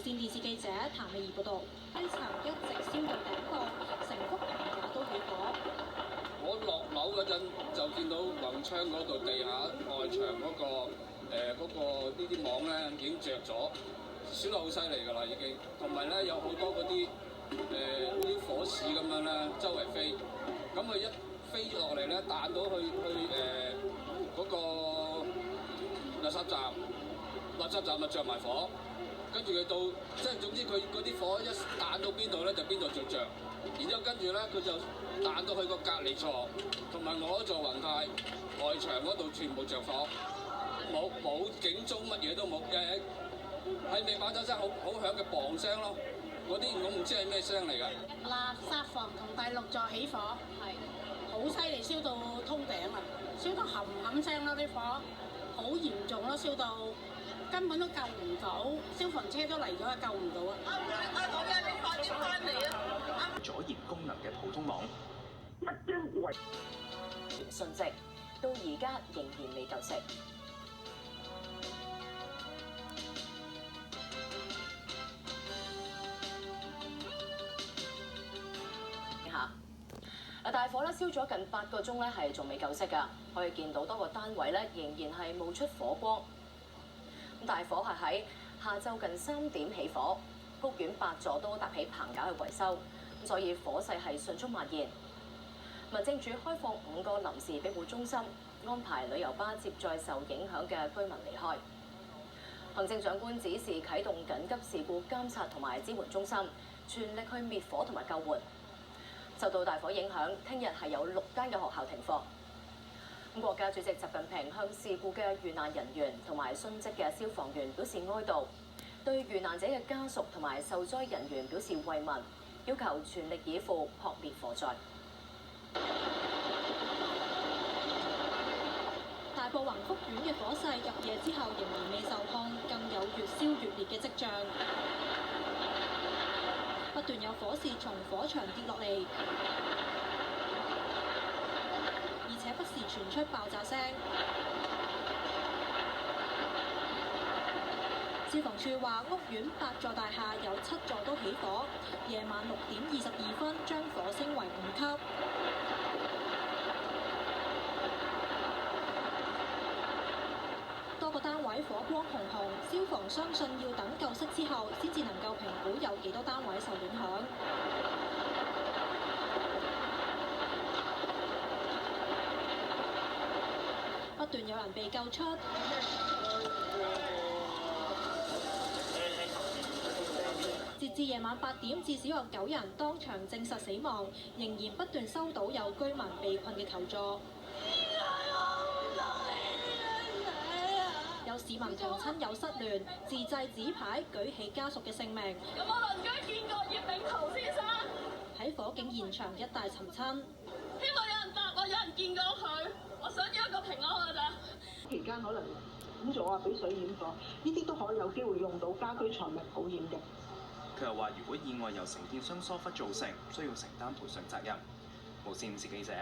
線電視記者譚美儀報道，灰層一直燒到頂部，成幅棚架都起火。我落樓嗰陣就見到宏昌嗰度地下外牆嗰個呢啲網咧已經着咗，燒得好犀利㗎啦已經。同埋咧有好多嗰啲啲火屎咁樣咧周圍飛，咁佢一飛落嚟咧彈到去嗰個垃圾站咪着埋火，跟住佢到即係總之佢嗰啲火一彈到邊度咧就邊度就着，然之後跟住咧佢就彈到去個隔離座同埋我嗰座雲泰外牆嗰度全部着火，冇警鐘乜嘢都冇，係未爆炸聲好響嘅砰聲咯，嗰啲我唔知係咩聲嚟㗎。垃圾房同第六座起火，係好犀利，燒到通頂啦，燒到冚冚聲咯啲火，好嚴重咯，燒到根本都救唔到，消防車都嚟咗啊，救唔到啊！講嘅你快啲翻嚟啊！阻延功能嘅普通網，殉職到而家仍然未救熄。大火咧燒咗近8個鐘咧，係仲未救熄㗎。可以見到多個單位咧仍然係冒出火光。大火係喺下晝近3點起火，屋苑8座都搭起棚架去維修，所以火勢係迅速蔓延。民政處開放5個臨時庇護中心，安排旅遊巴接載受影響嘅居民離開。行政長官指示啟動緊急事故監察同埋支援中心，全力去滅火同埋救援。受到大火影響，聽日係有6間嘅學校停課。國家主席習近平向事故嘅遇難人員同埋殉職嘅消防員表示哀悼，對遇難者嘅家屬同埋受災人員表示慰問，要求全力以赴撲滅火災。大埔宏福苑嘅火勢入夜之後仍然未受控，更有越燒越烈嘅跡象。不斷有火舌從火牆跌落嚟，而且不時傳出爆炸聲。消防處話，屋苑8座大廈有7座都起火，夜晚6點22分將火升為5級。多個單位火光紅紅，消防相信要等救熄之後，先至能夠評估有幾多單位受影響。不斷有人被救出，截至夜晚8點，至少有9人當場證實死亡，仍然不斷收到有居民被困嘅求助。有市民同親友失聯，自製紙牌舉起家屬嘅姓名。有冇鄰居見過葉炳濤先生？喺火警現場一帶尋親。希望有人答我，有人見過佢。我想要一個平安㗎咋。期間可能淹咗啊，俾水淹咗，呢啲都可以有機會用到家居財物保險嘅。佢又話：如果意外由承建商疏忽造成，需要承擔賠償責任。無線電視記者